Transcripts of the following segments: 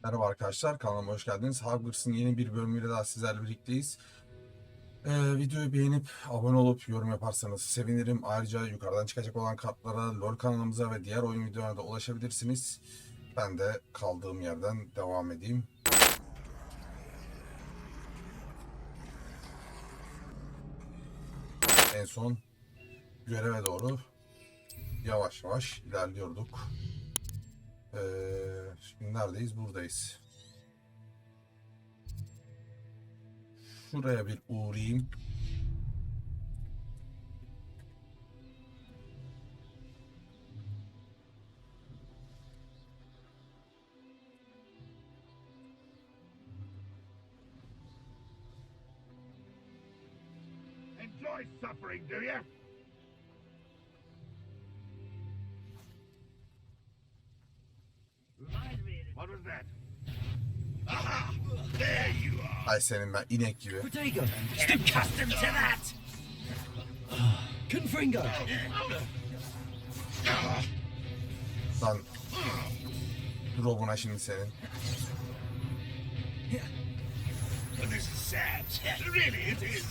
Merhaba arkadaşlar, kanalıma hoş geldiniz. Hogwarts'ın yeni bir bölümüyle daha sizlerle birlikteyiz. Videoyu beğenip abone olup yorum yaparsanız sevinirim. Ayrıca yukarıdan çıkacak olan kartlara, LoL kanalımıza ve diğer oyun videolarına da ulaşabilirsiniz. Ben de kaldığım yerden devam edeyim. En son göreve doğru yavaş yavaş ilerliyorduk. Şimdi neredeyiz? Buradayız. Şuraya bir uğrayayım. Enjoy suffering, do you? What was that? Aha! There you are! Ay senin ben inek gibi. Protego! Get accustomed to that! Confringo! Lan drop'una şimdi senin. This is sad. Really, it is.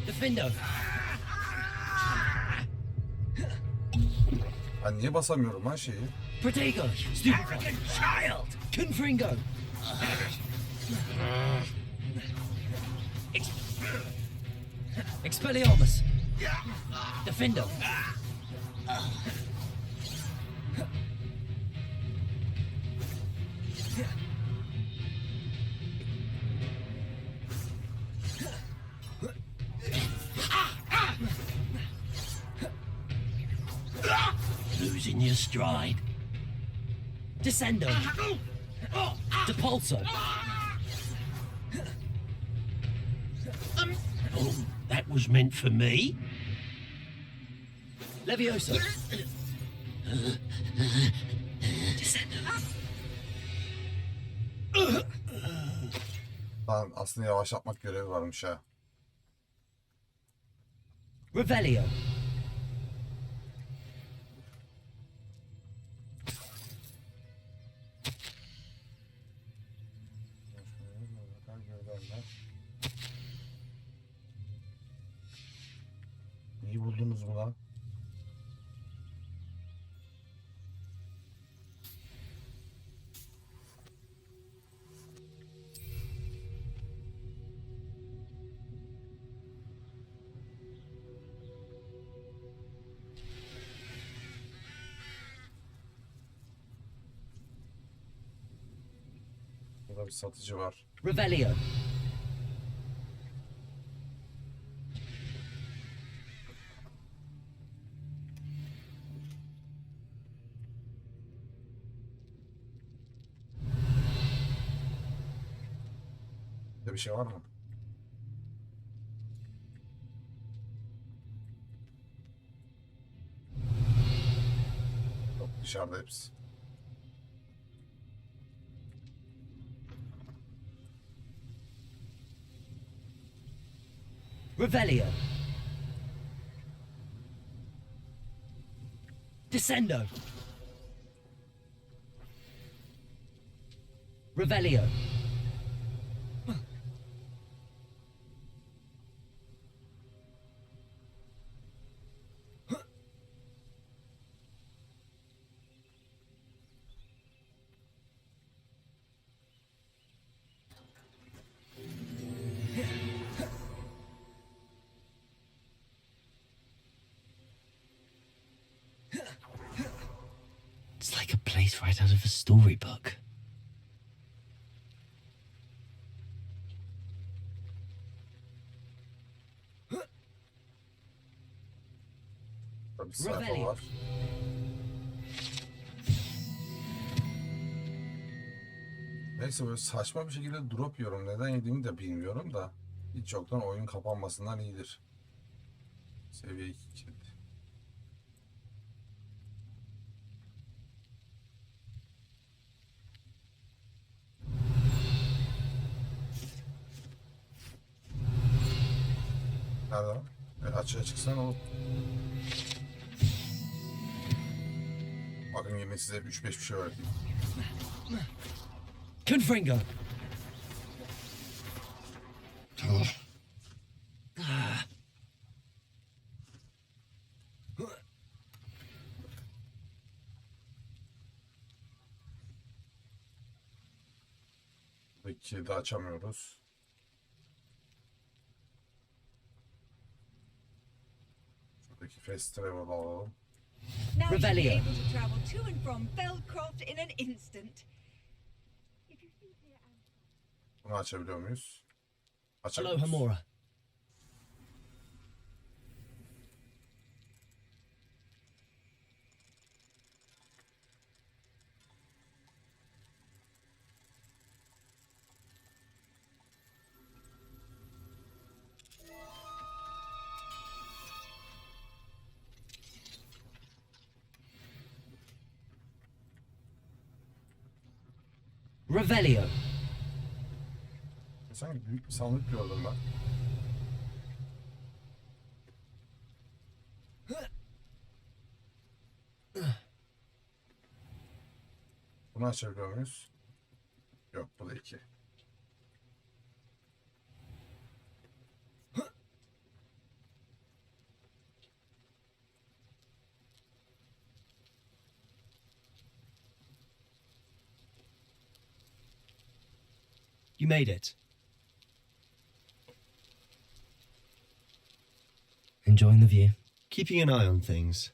Defendo! Ben niye basamıyorum lan şeyi? Protego! Stupefy! Arrogant child! Confringo! Expelliarmus! Defendo! Losing your stride. Descendo! Depulso! Oh, that was meant for me. Levioso! Descendo! Lan aslında yavaşlatmak görevi varmış ha. Revelio! İyi buldunuz mu lan? Burada bir satıcı var. Revelio! Burada bir şey var mı? Yok, dışarıda hepsi. Revelio! Descendo! Revelio! It's like a place right out of a storybook. Burada bir sayfa Revelio. var. Neyse böyle saçma bir şekilde drop yiyorum. Neden yediğimi de bilmiyorum da. Hiç yoktan oyun kapanmasından iyidir. Seviye 2 kilit. Nerede lan? Açığa çıksan olur. Bakın yine size 3-5 bir şey öğreteyim. Confringo. Buradaki de açamıyoruz. Şuradaki fast travel alalım. Now you'll be Revelio. able to travel to and from Feldcroft in an instant. If you think here and Bunu açabiliyor muyuz? Hello, Açabiliyoruz. Hamora. Revelio. Sanki büyük bir sandık gördüm ben. Bunu açabiliyor muyuz? Yok, bu da 2. You made it. Enjoying the view? Keeping an eye on things.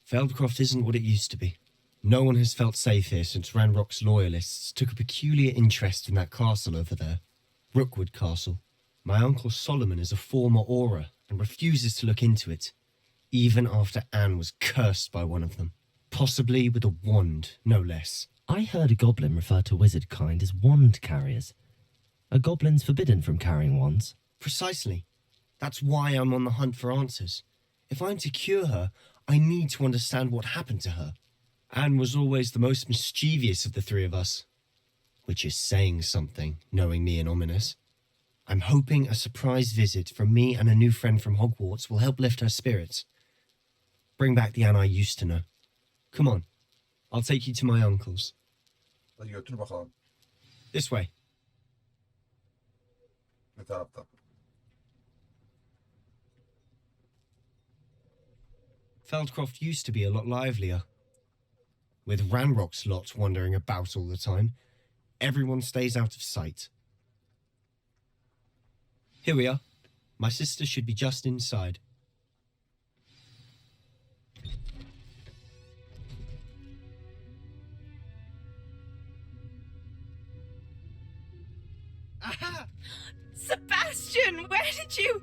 Feldcroft isn't what it used to be. No one has felt safe here since Ranrock's loyalists took a peculiar interest in that castle over there. Rookwood Castle. My uncle Solomon is a former Auror and refuses to look into it, even after Anne was cursed by one of them. Possibly with a wand, no less. I heard a goblin refer to wizard kind as wand carriers. Are goblins forbidden from carrying wands? Precisely. That's why I'm on the hunt for answers. If I'm to cure her, I need to understand what happened to her. Anne was always the most mischievous of the three of us. Which is saying something, knowing me and Ominous. I'm hoping a surprise visit from me and a new friend from Hogwarts will help lift her spirits. Bring back the Anne I used to know. Come on, I'll take you to my uncle's. Hadi götür bakalım. This way. Ne taraftan? Feldcroft used to be a lot livelier. With Ranrock's lot wandering about all the time, everyone stays out of sight. Here we are. My sister should be just inside. Aha! Sebastian, where did you?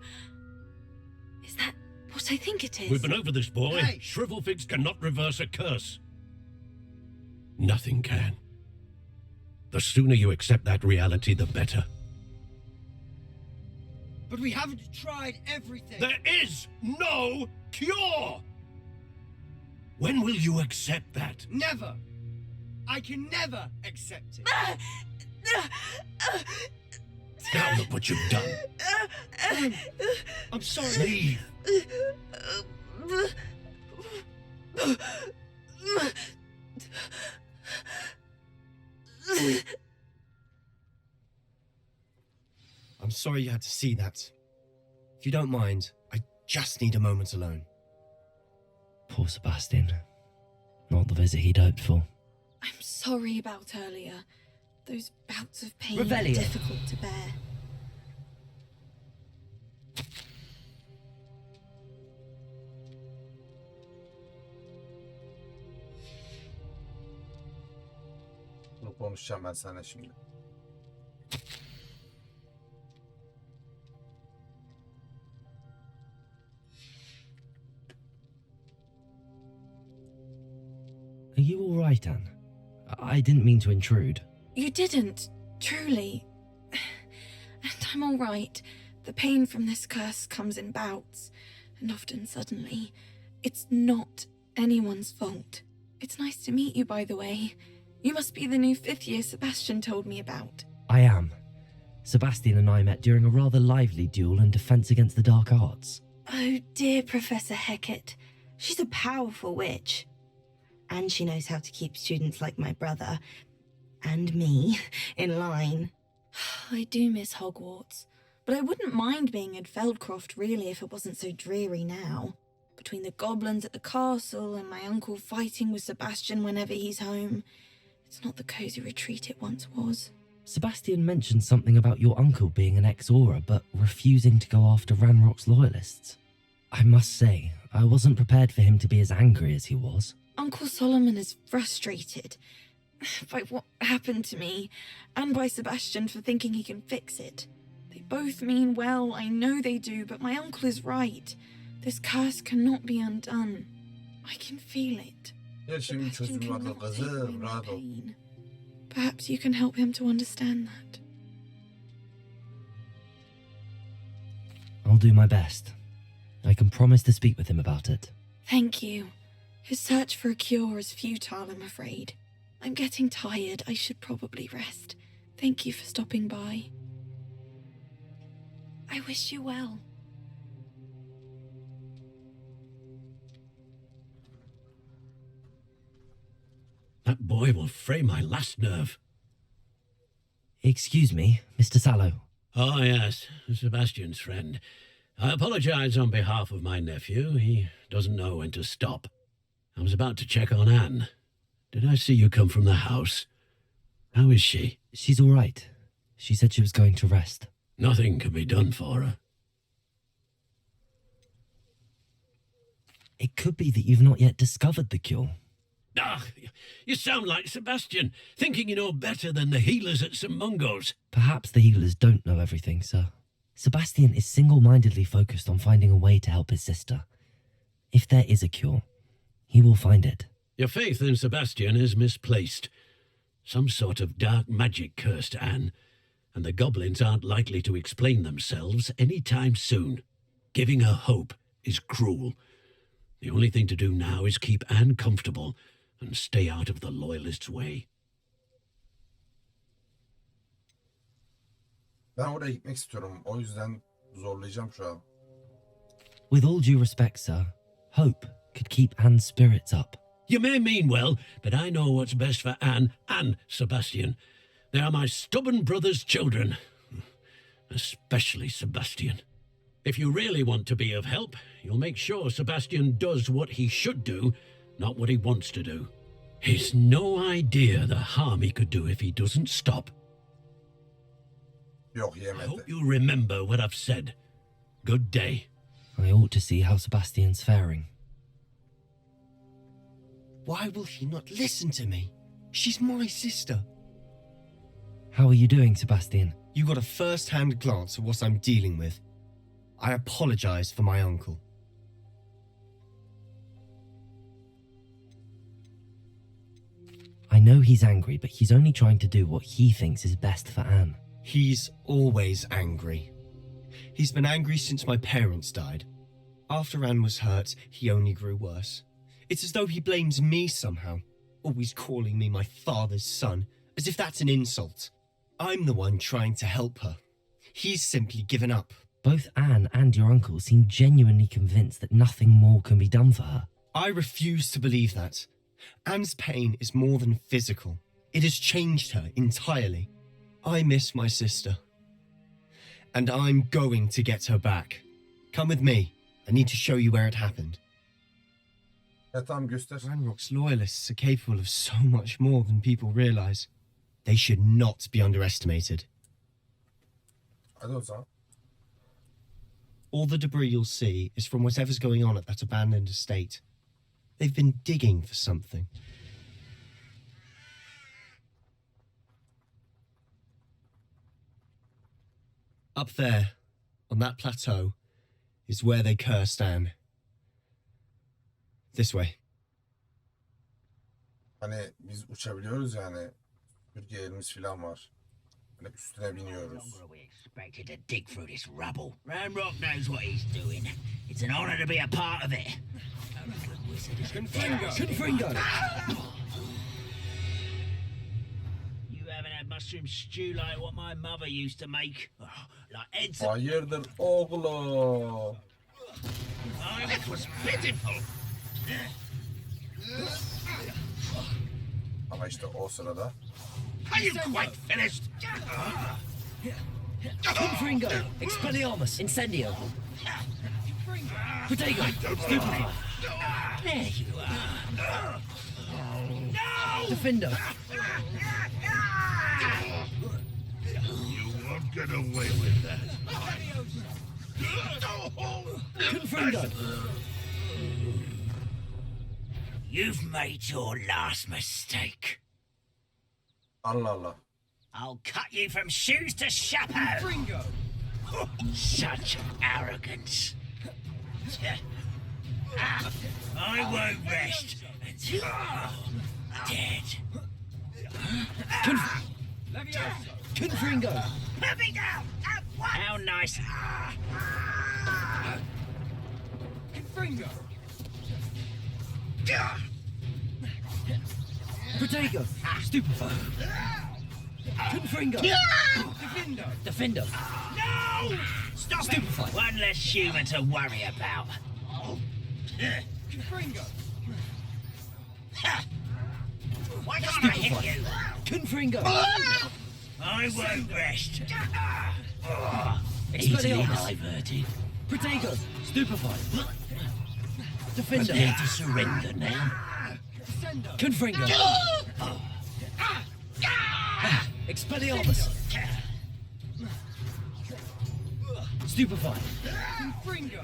Is that what I think it is? We've been over this, boy. Hey. Shrivelfigs cannot reverse a curse. Nothing can. The sooner you accept that reality, the better. But we haven't tried everything. There is no cure! When will you accept that? Never. I can never accept it. Now look what you've done. I'm sorry. Leave. I'm sorry you had to see that. If you don't mind, I just need a moment alone. Poor Sebastian. Not the visit he'd hoped for. I'm sorry about earlier. Those bouts of pain Revelio. are difficult to bear. Bunu konuşacağım ben seninle şimdi. Are you all right, Anne? I didn't mean to intrude. You didn't, truly. And I'm all right. The pain from this curse comes in bouts, and often suddenly. It's not anyone's fault. It's nice to meet you, by the way. You must be the new 5th year Sebastian told me about. I am. Sebastian and I met during a rather lively duel in defense against the dark arts. Oh, dear Professor Hecat. She's a powerful witch. And she knows how to keep students like my brother and me in line. I do miss Hogwarts, but I wouldn't mind being in Feldcroft really if it wasn't so dreary now. Between the goblins at the castle and my uncle fighting with Sebastian whenever he's home, it's not the cosy retreat it once was. Sebastian mentioned something about your uncle being an ex-Auror, but refusing to go after Ranrock's loyalists. I must say, I wasn't prepared for him to be as angry as he was. Uncle Solomon is frustrated by what happened to me, and by Sebastian for thinking he can fix it. They both mean well, I know they do, but my uncle is right. This curse cannot be undone. I can feel it. Her şeyin Sebastian çözümü vardır cannot take kızım. away my Rahat ol. pain. Perhaps you can help him to understand that. I'll do my best. I can promise to speak with him about it. Thank you. His search for a cure is futile, I'm afraid. I'm getting tired. I should probably rest. Thank you for stopping by. I wish you well. That boy will fray my last nerve. Excuse me, Mr. Sallow. Oh, yes, Sebastian's friend. I apologize on behalf of my nephew. He doesn't know when to stop. I was about to check on Anne. Did I see you come from the house? How is she? She's all right. She said she was going to rest. Nothing can be done for her. It could be that you've not yet discovered the cure. Ah, you sound like Sebastian, thinking you know better than the healers at St. Mungo's. Perhaps the healers don't know everything, sir. Sebastian is single-mindedly focused on finding a way to help his sister. If there is a cure, he will find it. Your faith in Sebastian is misplaced. Some sort of dark magic cursed Anne, and the goblins aren't likely to explain themselves any time soon. Giving her hope is cruel. The only thing to do now is keep Anne comfortable and stay out of the loyalists' way. Ben oraya gitmek istiyorum. O yüzden zorlayacağım şu an. With all due respect, sir, hope could keep Anne's spirits up. You may mean well, but I know what's best for Anne and Sebastian. They are my stubborn brother's children. Especially Sebastian. If you really want to be of help, you'll make sure Sebastian does what he should do, not what he wants to do. He's no idea the harm he could do if he doesn't stop. Yok I yemedi. hope you remember what I've said. Good day. I ought to see how Sebastian's faring. Why will he not listen to me? She's my sister. How are you doing, Sebastian? You got a first-hand glance at what I'm dealing with. I apologize for my uncle. I know he's angry, but he's only trying to do what he thinks is best for Anne. He's always angry. He's been angry since my parents died. After Anne was hurt, he only grew worse. It's as though he blames me somehow, always calling me my father's son, as if that's an insult. I'm the one trying to help her. He's simply given up. Both Anne and your uncle seem genuinely convinced that nothing more can be done for her. I refuse to believe that. Anne's pain is more than physical. It has changed her entirely. I miss my sister. And I'm going to get her back. Come with me. I need to show you where it happened. Ya tamam göster. Ranrock's loyalists are capable of so much more than people realize. They should not be underestimated. Hadi o zaman. All the debris you'll see is from whatever's going on at that abandoned estate. They've been digging for something. Up there, on that plateau, is where they cursed Anne. This way. Hani biz uçabiliyoruz yani. Türkiye'miz falan var. Hani üstüne biniyoruz. Longer are we expected to dig through this rubble? Ranrock knows what he's doing. It's an honor to be a part of it. You haven't had mushroom stew like what my mother used to make? Oh, like heads of... Hayırdır oğlum? Oh, that was pitiful. Ama işte o sırada Are you quite finished? Confringo! Expelliarmus! Incendio! Protego! Stupefy! There you are. Defendo! You won't get away with that. Confringo! You've made your last mistake. Allah Allah. I'll cut you from shoes to chapeau. Fringo! Such arrogance. I won't rest until you're dead. Levioso! Confringo! Put me down at once. How nice. Fringo! Protego! Stupefy! Confringo! Defendo! Defendo! No! Stop him. Stupefy. One less human to worry about. Fringo! Why can't I hit you? Confringo! I won't rest. Easily Expelliarmus. Diverted. Protego! Stupefy! Defendo! Prepare to surrender now. Descendo! Confringo! Expelliarmus! Stupefy! Fringo!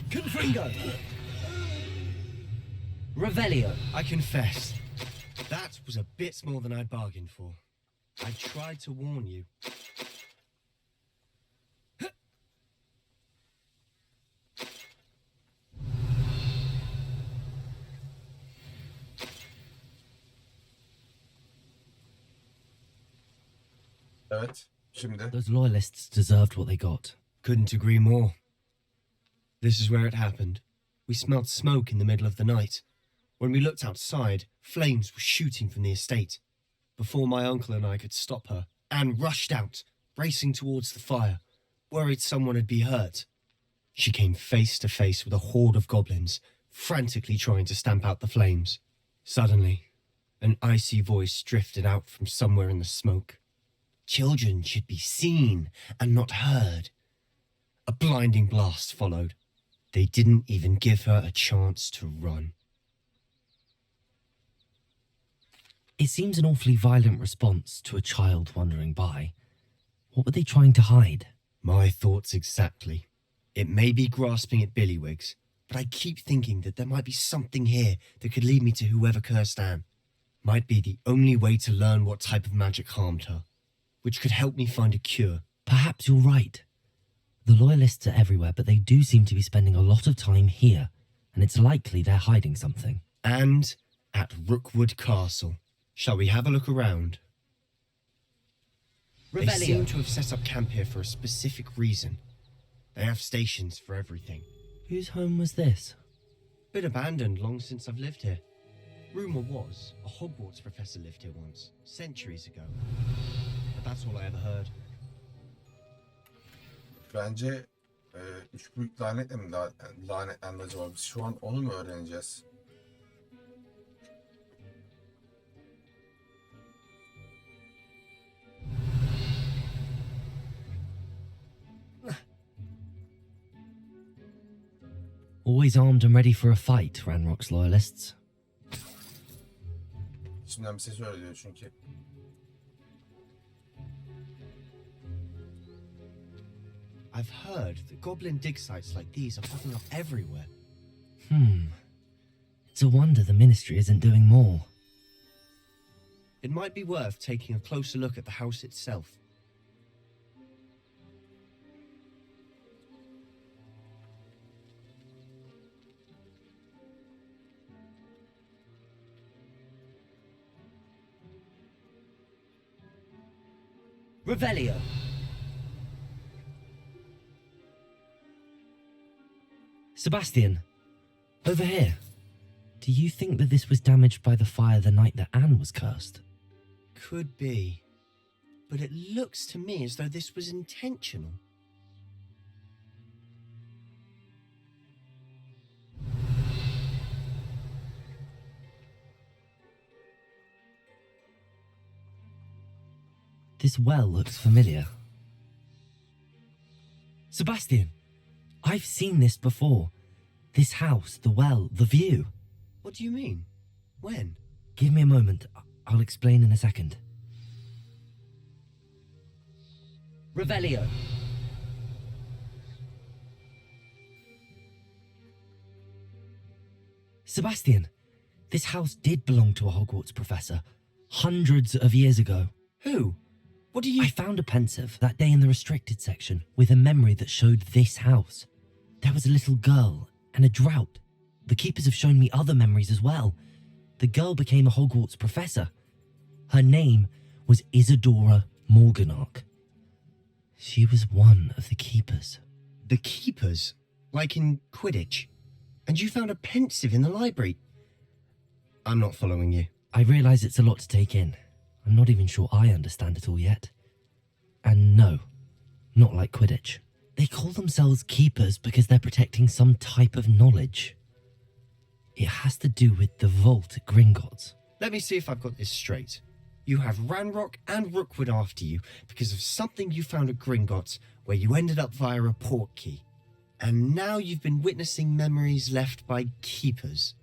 Confringo! Revelio! I confess, that was a bit more than I'd bargained for. I tried to warn you. Evet. Şimdi Those loyalists deserved what they got. Couldn't agree more. This is where it happened. We smelled smoke in the middle of the night. When we looked outside, flames were shooting from the estate. Before my uncle and I could stop her, Anne rushed out, racing towards the fire, worried someone would be hurt. She came face to face with a horde of goblins, frantically trying to stamp out the flames. Suddenly, an icy voice drifted out from somewhere in the smoke. Children should be seen and not heard. A blinding blast followed. They didn't even give her a chance to run. It seems an awfully violent response to a child wandering by. What were they trying to hide? My thoughts exactly. It may be grasping at Billywigs, but I keep thinking that there might be something here that could lead me to whoever cursed Anne. Might be the only way to learn what type of magic harmed her, which could help me find a cure. Perhaps you're right. The loyalists are everywhere, but they do seem to be spending a lot of time here, and it's likely they're hiding something. And at Rookwood Castle. Shall we have a look around? They seem to have set up camp here for a specific reason. They have stations for everything. Whose home was this? Been abandoned long since I've lived here. Rumour was a Hogwarts professor lived here once, centuries ago. But that's all I ever heard. bence üç büyük lanetle mi lanetlendi acaba? Biz şu an onu mu öğreneceğiz? Always armed and ready for a fight, Ranrock's loyalists. İçimden bir ses öyle diyor çünkü. I've heard that goblin dig sites like these are popping up everywhere. It's a wonder the Ministry isn't doing more. It might be worth taking a closer look at the house itself. Revelio. Sebastian, over here. Do you think that this was damaged by the fire the night that Anne was cursed? Could be. But it looks to me as though this was intentional. This well looks familiar. Sebastian, I've seen this before. This house, the well, the view. What do you mean? When? Give me a moment. I'll explain in a second. Revelio. Sebastian, this house did belong to a Hogwarts professor hundreds of years ago. Who? What do you... I found a pensive that day in the restricted section with a memory that showed this house. There was a little girl and a drought. The keepers have shown me other memories as well. The girl became a Hogwarts professor. Her name was Isadora Morganach. She was one of the keepers. The keepers? Like in Quidditch? And you found a pensive in the library? I'm not following you. I realise it's a lot to take in. I'm not even sure I understand it all yet. And no, not like Quidditch. They call themselves keepers because they're protecting some type of knowledge. It has to do with the vault at Gringotts. Let me see if I've got this straight. You have Ranrock and Rookwood after you because of something you found at Gringotts where you ended up via a portkey. And now you've been witnessing memories left by keepers.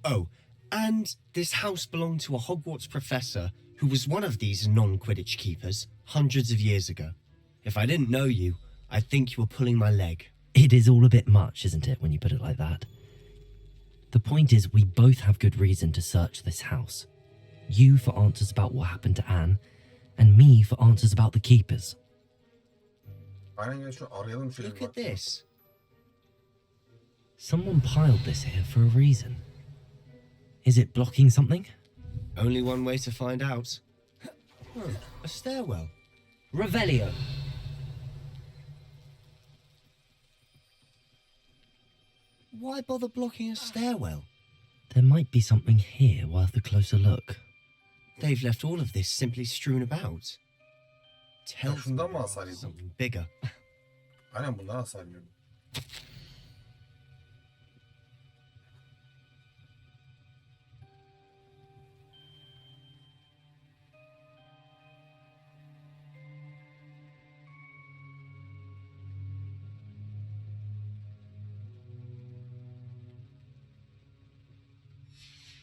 Oh, and this house belonged to a Hogwarts professor who was one of these non-Quidditch keepers hundreds of years ago. If I didn't know you, I'd think you were pulling my leg. It is all a bit much, isn't it, when you put it like that? The point is, we both have good reason to search this house. You for answers about what happened to Anne, and me for answers about the keepers. Aynen ya, şu arayalım şöyle Look bir at this. Someone piled this here for a reason. Is it blocking something? Only one way to find out. Oh, a stairwell. Revelio. Why bother blocking a stairwell? There might be something here worth a closer look. They've left all of this simply strewn about. Tell me şundan mı hasar yedim? something bigger. Aynen bundan hasar yiyorum.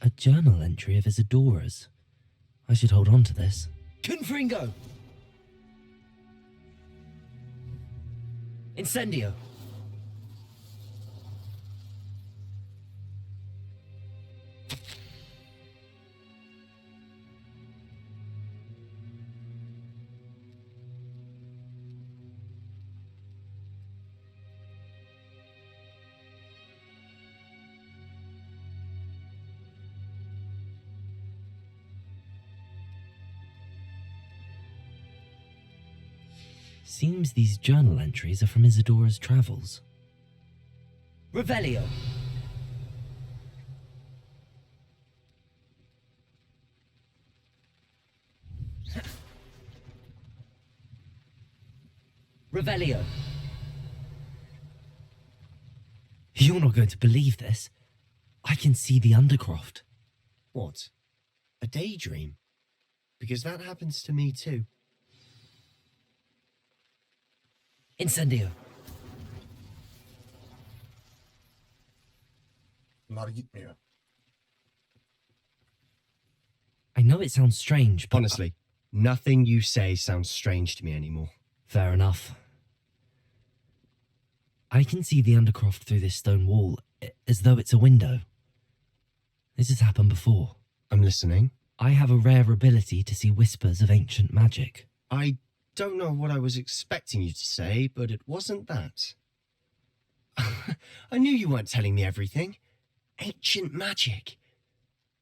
A journal entry of Isadora's. I should hold on to this. Confringo! Incendio. Seems these journal entries are from Isadora's travels. Revelio! Revelio. You're not going to believe this. I can see the Undercroft. What? A daydream? Because that happens to me too. Incendio. Bunlar gitmiyor. I know it sounds strange, but... Honestly, nothing you say sounds strange to me anymore. Fair enough. I can see the Undercroft through this stone wall, as though it's a window. This has happened before. I'm listening. I have a rare ability to see whispers of ancient magic. I don't know what I was expecting you to say, but it wasn't that. I knew you weren't telling me everything. Ancient magic.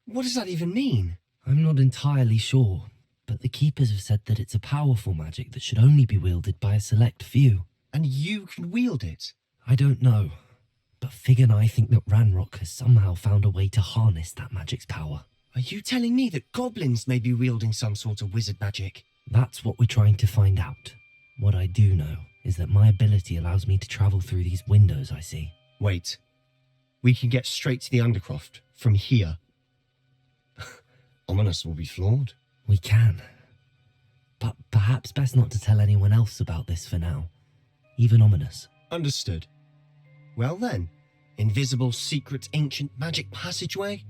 What does that even mean? I'm not entirely sure, but the Keepers have said that it's a powerful magic that should only be wielded by a select few. And you can wield it? I don't know, but Fig and I think that Ranrock has somehow found a way to harness that magic's power. Are you telling me that goblins may be wielding some sort of wizard magic? That's what we're trying to find out. What I do know is that my ability allows me to travel through these windows I see. Wait. We can get straight to the Undercroft from here. Ominous will be flawed. We can. but perhaps best not to tell anyone else about this for now. Even ominous. Understood. Well then, invisible, secret, ancient magic passageway?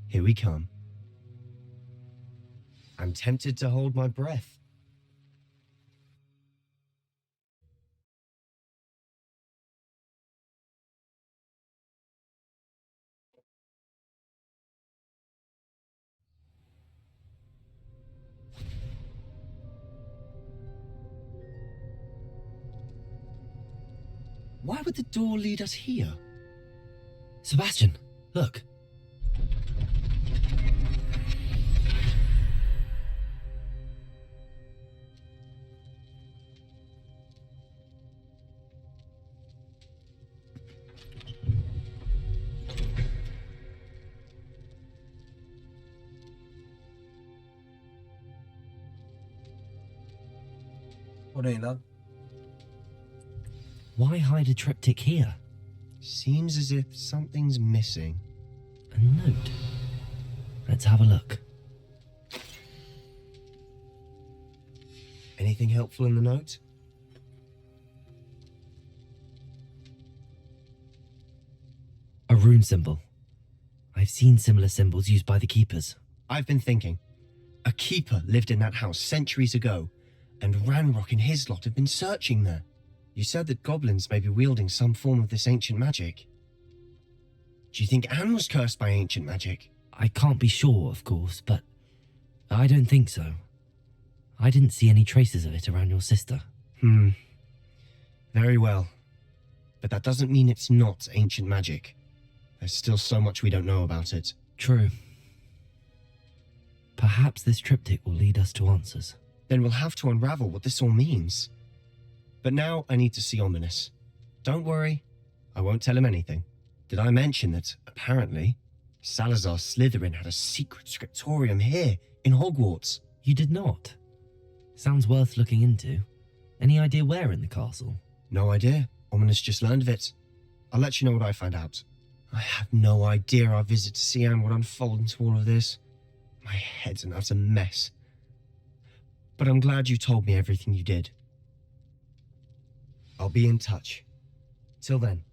Here we come. I'm tempted to hold my breath. Why would the door lead us here? Sebastian, look. O ne lan? Why hide a triptych here? Seems as if something's missing. A note. Let's have a look. Anything helpful in the note? A rune symbol. I've seen similar symbols used by the keepers. I've been thinking. A keeper lived in that house centuries ago, and Ranrock and his lot have been searching there. You said that goblins may be wielding some form of this ancient magic. Do you think Anne was cursed by ancient magic? I can't be sure, of course, but I don't think so. I didn't see any traces of it around your sister. Very well. But that doesn't mean it's not ancient magic. There's still so much we don't know about it. True. Perhaps this triptych will lead us to answers. Then we'll have to unravel what this all means. But now I need to see Ominous. Don't worry, I won't tell him anything. Did I mention that, apparently, Salazar Slytherin had a secret scriptorium here, in Hogwarts? You did not? Sounds worth looking into. Any idea where in the castle? No idea. Ominous just learned of it. I'll let you know what I find out. I have no idea our visit to Sian would unfold into all of this. My head's an utter mess. But I'm glad you told me everything you did. I'll be in touch. Till then.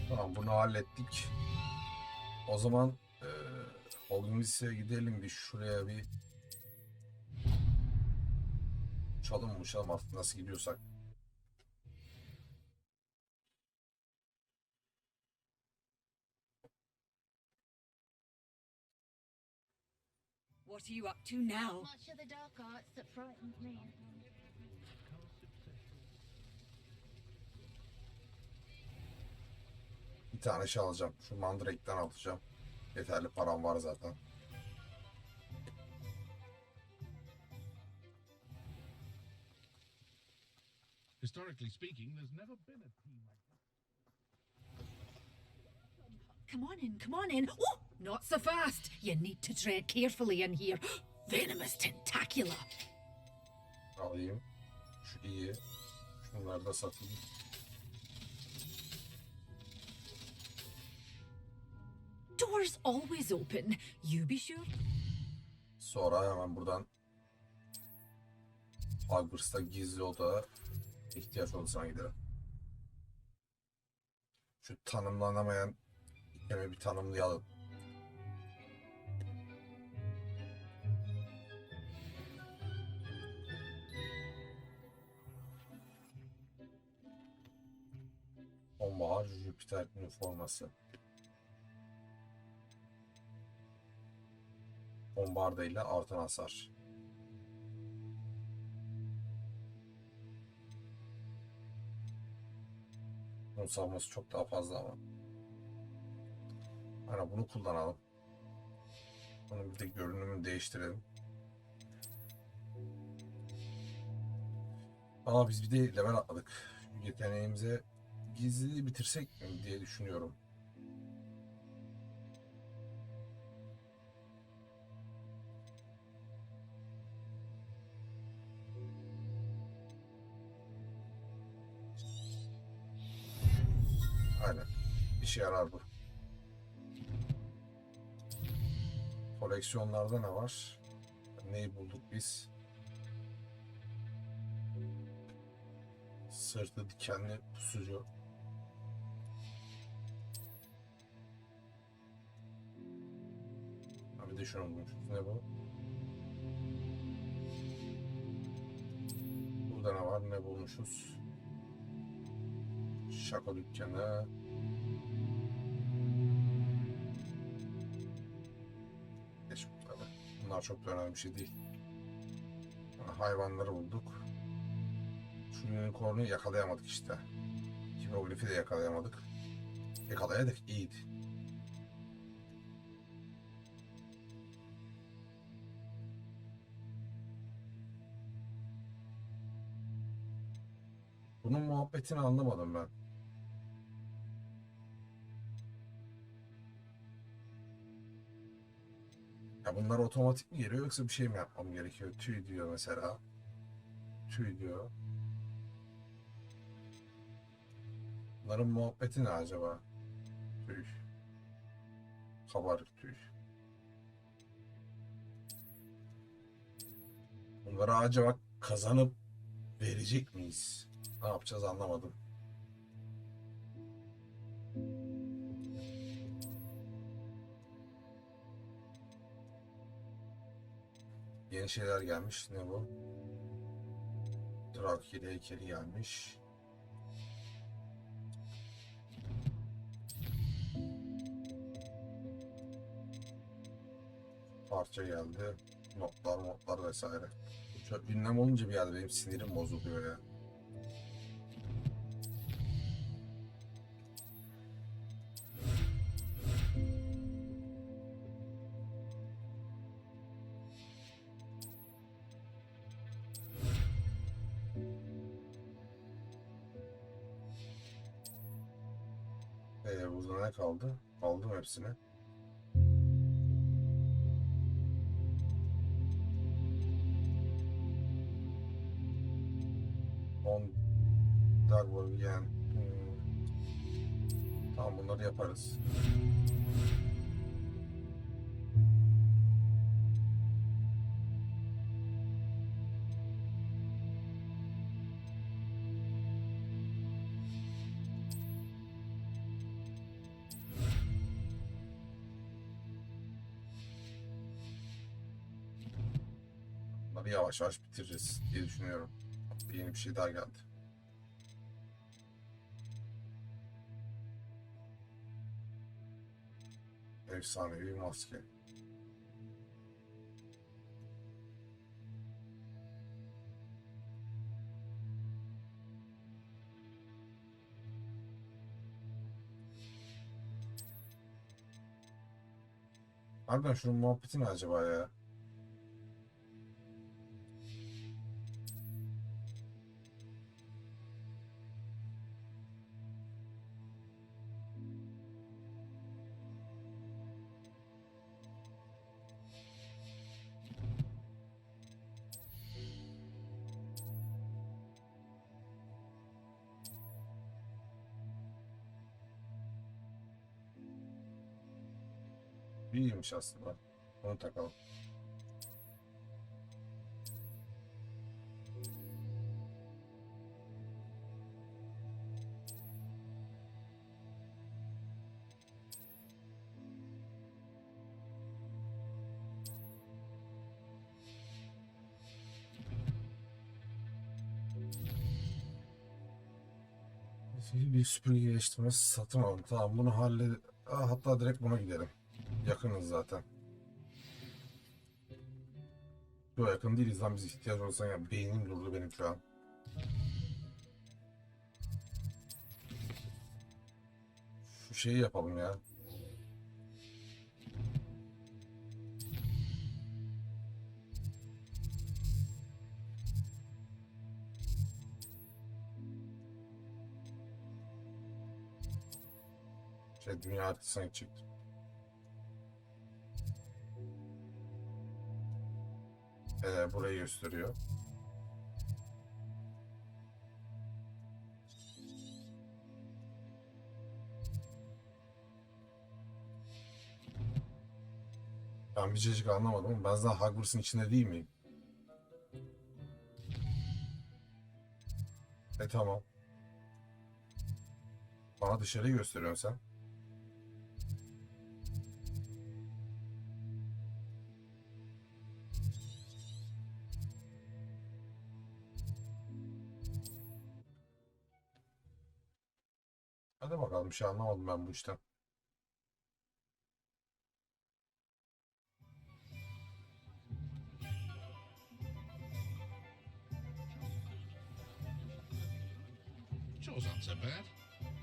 Tamam, bunu hallettik. O zaman Hogwarts'a gidelim, bir şuraya bir uçalım artık nasıl gidiyorsak. What are you up to now? Much of the dark arts that frightened me. Bir tane şey alacağım. Şu Mandrake'den alacağım. Yeterli param var zaten. Historically speaking, there's never been a team like that. Come on in. Oh, not so fast. You need to tread carefully in here. Venomous tentacula. Alayım. Şu iyi. Şunları da satayım. Doors always open. You be sure. Sonra hemen buradan Hogwarts'ta gizli oda ihtiyaç odasına gidelim. Şu tanımlanamayan kelime bir tanımlayalım. Sonbahar Jüpiter üniforması. Bombarda ile artan hasar. Bunun savunması çok daha fazla ama. Hani bunu kullanalım. Bunun bir de görünümünü değiştirelim. Biz bir de level atladık. Yeteneğimize gizli bitirsek mi diye düşünüyorum. Aynen. İşe yarar bu. Koleksiyonlarda ne var? Neyi bulduk biz? Sırtı dikenli pusucu. Bir de şunu bulmuşuz. Ne bu? Burada ne var? Ne bulmuşuz? Şaka dükkanı. Geç bunları. Bunlar çok da önemli bir şey değil. Hayvanları bulduk. Şu unicorn'u yakalayamadık işte. Hipoglifi de yakalayamadık. Yakalayadık, iyiydi. Bunun muhabbetini anlamadım ben. Ya bunlar otomatik mi geliyor yoksa bir şey mi yapmam gerekiyor? Tüy diyor mesela. Tüy diyor. Bunların muhabbeti ne acaba? Tüy. Kabarık tüy. Bunları acaba kazanıp verecek miyiz? Ne yapacağız anlamadım. Yeni şeyler gelmiş. Ne bu? Dracula heykeli gelmiş. Parça geldi. Notlar vesaire. Şöyle ünlem olunca bir yerde benim sinirim bozuluyor ya. Burada ne kaldı? Aldım hepsini. Yani. Tamam bunları yaparız. Bunları yavaş yavaş bitireceğiz diye düşünüyorum. Yeni bir şey daha geldi. Efsanevi maske. Harbiden şunun muhabbeti ne acaba ya? İyiymiş aslında. Onu takalım. Bir süpürge geliştirmesi satın alalım. Tamam bunu hatta direkt buna gidelim. Yakınız zaten. Yok yakın değiliz lan biz ihtiyaç olsa ya beynim durdu benim şu an. Şu şeyi yapalım ya. Dünya haritasına gidecektim. Burayı gösteriyor. Ben bir cacık anlamadım ama ben zaten Hogwarts'ın içinde değil miyim? Tamam. Bana dışarıyı gösteriyorsun sen. Hadi bakalım, bir şey anlamadım ben bu işten. Chores aren't so bad.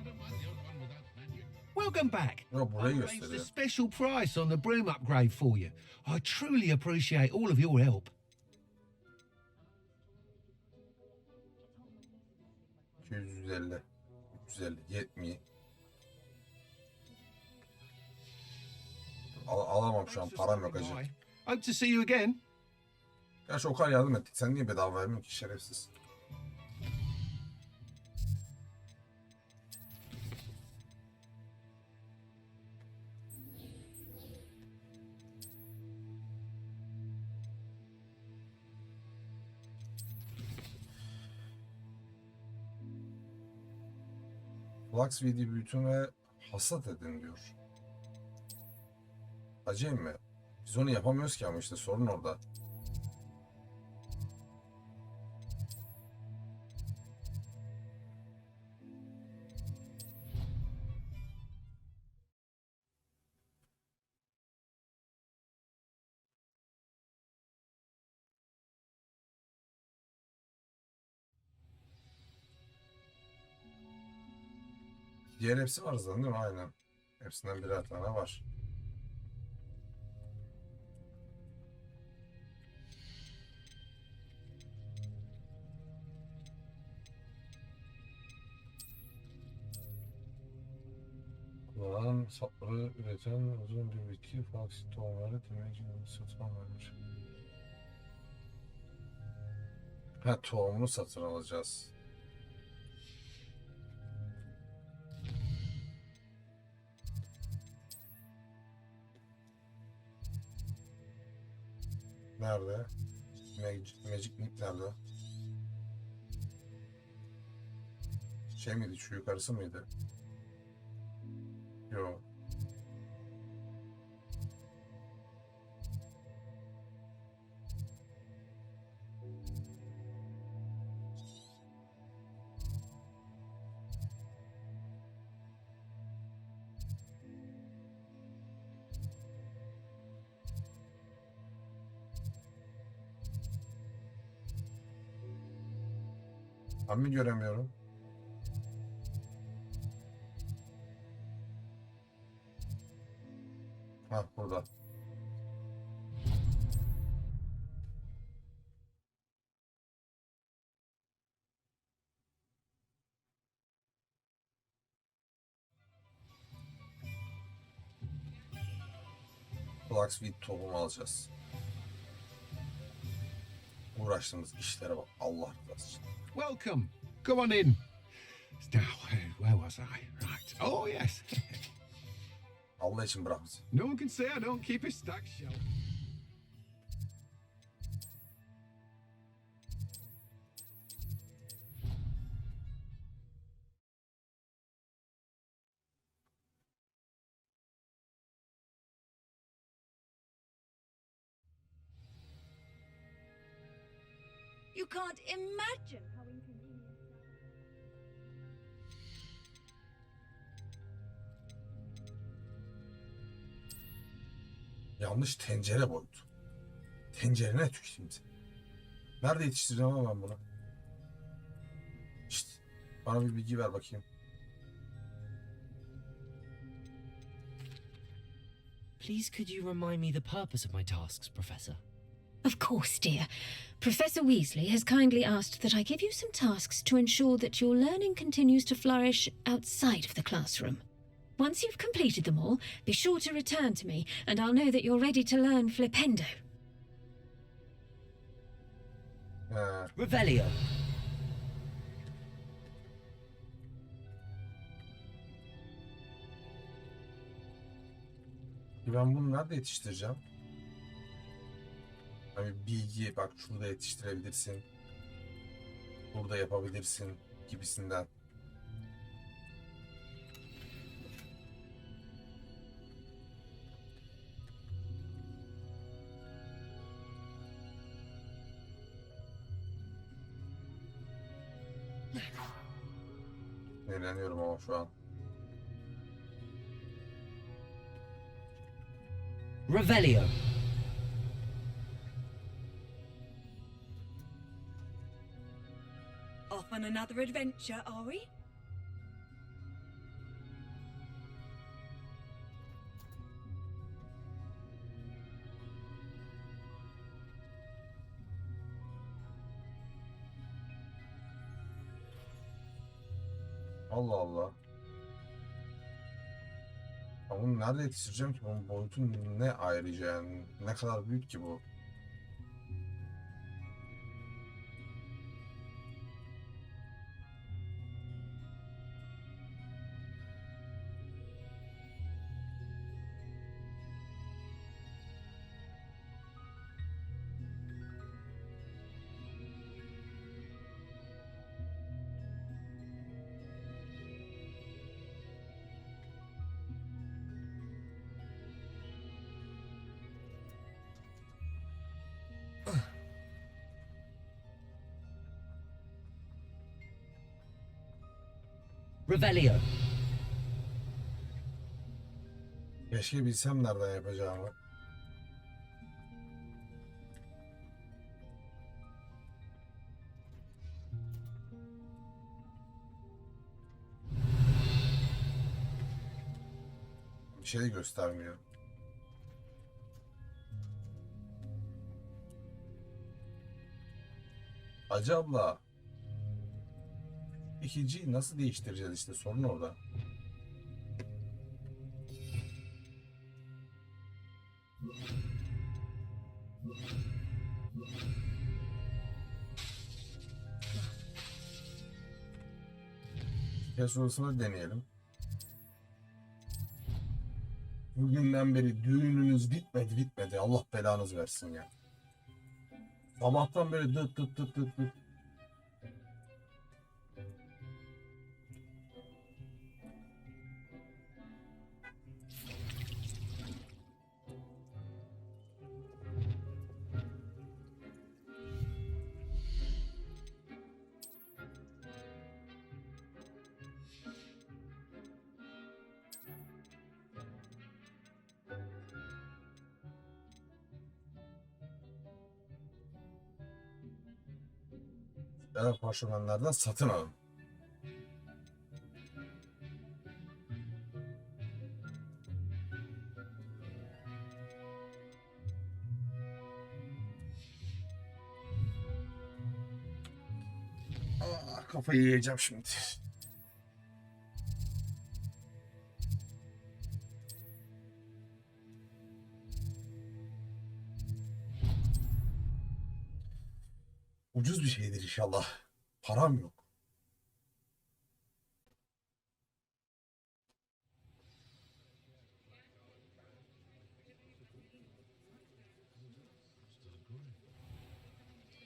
I don't mind the odd one without magic. Welcome back. Yok, burayı I arranged a gösteriyor. special price on the broom upgrade for you. I truly appreciate all of your help. 250, 350, 70. Alamam şu an, param yok acı. Hope to see you again. Gerçi o kadar yardım ettik. Sen niye bedava vermiyorsun ki şerefsiz? Flux vidi büyütün ve hasat edin diyor. Acayip mi? Biz onu yapamıyoruz ki ama işte sorun orada. Diğer hepsi var zaten değil mi? Aynen. Hepsinden birer tane var. Kullanan sapları üreten uzun bir bitki faksit tohumları temel satın almış. Ha, tohumunu satın alacağız. Nerede? Magic Nick nerede? Şey miydi? Şu yukarısı mıydı? Yok. Ben mi göremiyorum? Ha, burada. Flaxweed tohumu alacağız. Uğraştığımız işlere bak, Allah razı olsun. Welcome. Come on in. Now, where was I? Right. Oh, yes. Allah için bırak bizi. No one can say I don't keep a stack shelf. You can't imagine how inconvenient. Yanlış tencere boyutu. Tencerene tüküreyim seni. Nerede yetiştireceğim ama ben bunu? İşte bana bir bilgi ver bakayım. Please, could you remind me the purpose of my tasks, Professor? Of course, dear. Professor Weasley has kindly asked that I give you some tasks to ensure that your learning continues to flourish outside of the classroom. Once you've completed them all, be sure to return to me, and I'll know that you're ready to learn Flipendo. Revelio. Ben bunu nerede yetiştireceğim? Hani bilgi bak şurada yetiştirebilirsin. Burada yapabilirsin gibisinden. Sinirleniyorum ama şu an. Revelio. Off on another adventure, are we? Allah Allah. Ya bunu nerede yetiştireceğim ki? Bunun boyutu ne ayrıca yani? Ne kadar büyük ki bu? Revelio. Keşke bilsem nereden yapacağımı. Bir şey de göstermiyor. Hacı abla. İkinciyi nasıl değiştireceğiz işte sorun orada. Kes odasını deneyelim. Bugünden beri düğününüz bitmedi. Allah belanızı versin ya. Sabahtan böyle dıt dıt dıt dıt dıt. Parşömenlerden satın alın. Kafayı yiyeceğim şimdi. Ucuz bir şeydir inşallah. Param yok.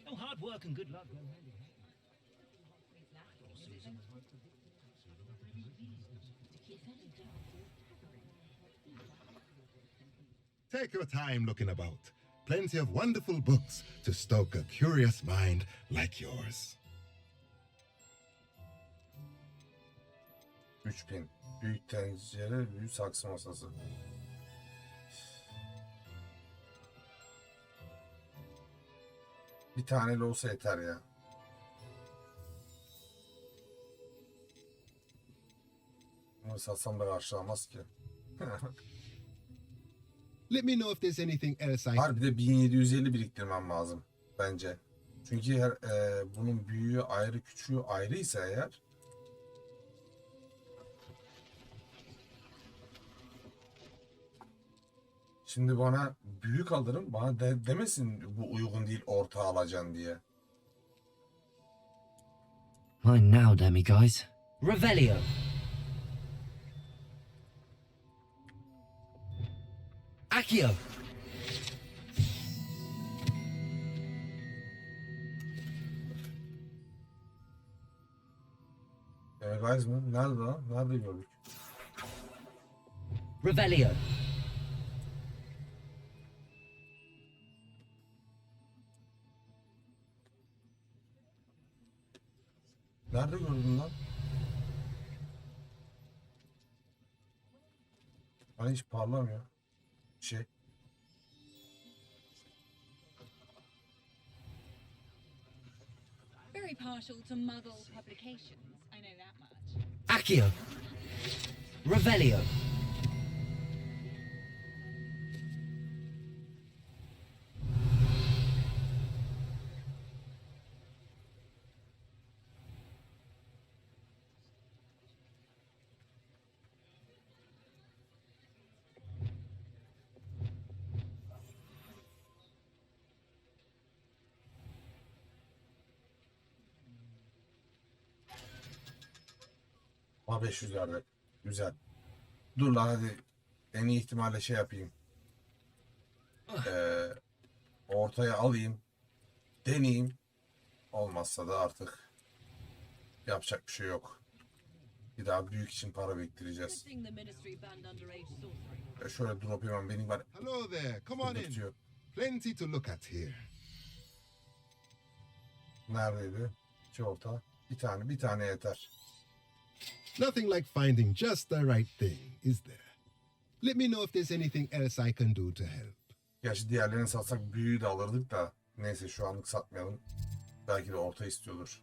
Oh, hard work and good luck go hand in hand. Take your time looking about. Plenty of wonderful books to stoke a curious mind like yours. 3000. Büyük tencere, büyük saksı masası. Bir tane de olsa yeter ya. Bunu satsam da karşılamaz ki. Let me know if there's anything else I... Harbi de 1750 biriktirmem lazım bence. Çünkü her bunun büyüğü ayrı, küçüğü ayrıysa eğer. Şimdi bana büyük alırım, bana demesin bu uygun değil, orta alacaksın diye. Mine now, demi guys. Revelio. Accio. Guys mı? Nerede lan? Nerede gördük? Revelio. Nerede gördün lan? Hani hiç parlamıyor. Şey. Very partial to Muggle publications, I know that much. Accio. Revelio. Ha 500 verdi. Güzel. Dur lan hadi. En iyi ihtimalle şey yapayım. Ortaya alayım. Deneyeyim. Olmazsa da artık yapacak bir şey yok. Bir daha büyük için para biriktireceğiz. Şöyle drop hemen benim var. Hello there. Come on in. Fırlatıyor. Plenty to look at here. Neredeydi? İki orta. Bir tane yeter. Nothing like finding just the right thing, is there? Let me know if there's anything else I can do to help. Gerçi diğerlerini satsak büyüyü de alırdık da. Neyse şu anlık satmayalım. Belki de orta istiyordur.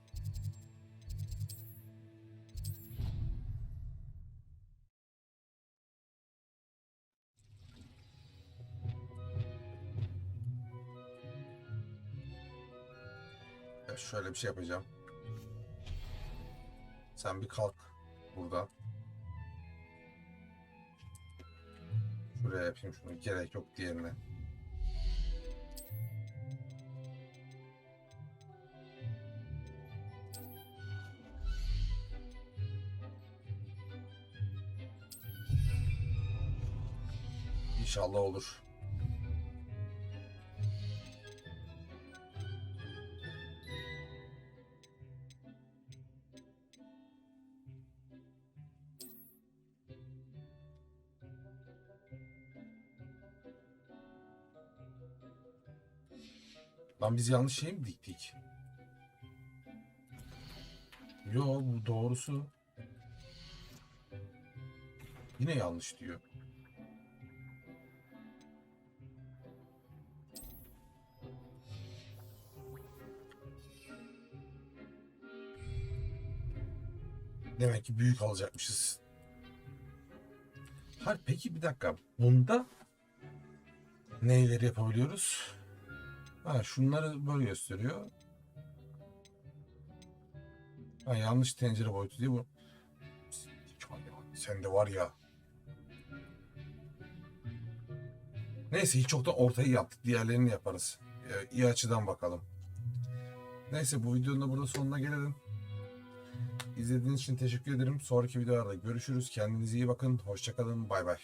Ya şöyle bir şey yapacağım. Sen bir kalk buradan. Şuraya yapayım şunu. Gerek yok diğerine. İnşallah olur. Lan biz yanlış şey mi diktik? Yo bu doğrusu. Yine yanlış diyor. Demek ki büyük alacakmışız. Hayır peki bir dakika. Bunda neyleri yapabiliyoruz? Ha şunları böyle gösteriyor. Ha yanlış tencere boyutu değil bu. Sen de var ya. Neyse hiç çoktan ortayı yaptık. Diğerlerini yaparız. İyi açıdan bakalım. Neyse bu videonun da burada sonuna gelelim. İzlediğiniz için teşekkür ederim. Sonraki videolarda görüşürüz. Kendinize iyi bakın. Hoşça kalın. Bay bay.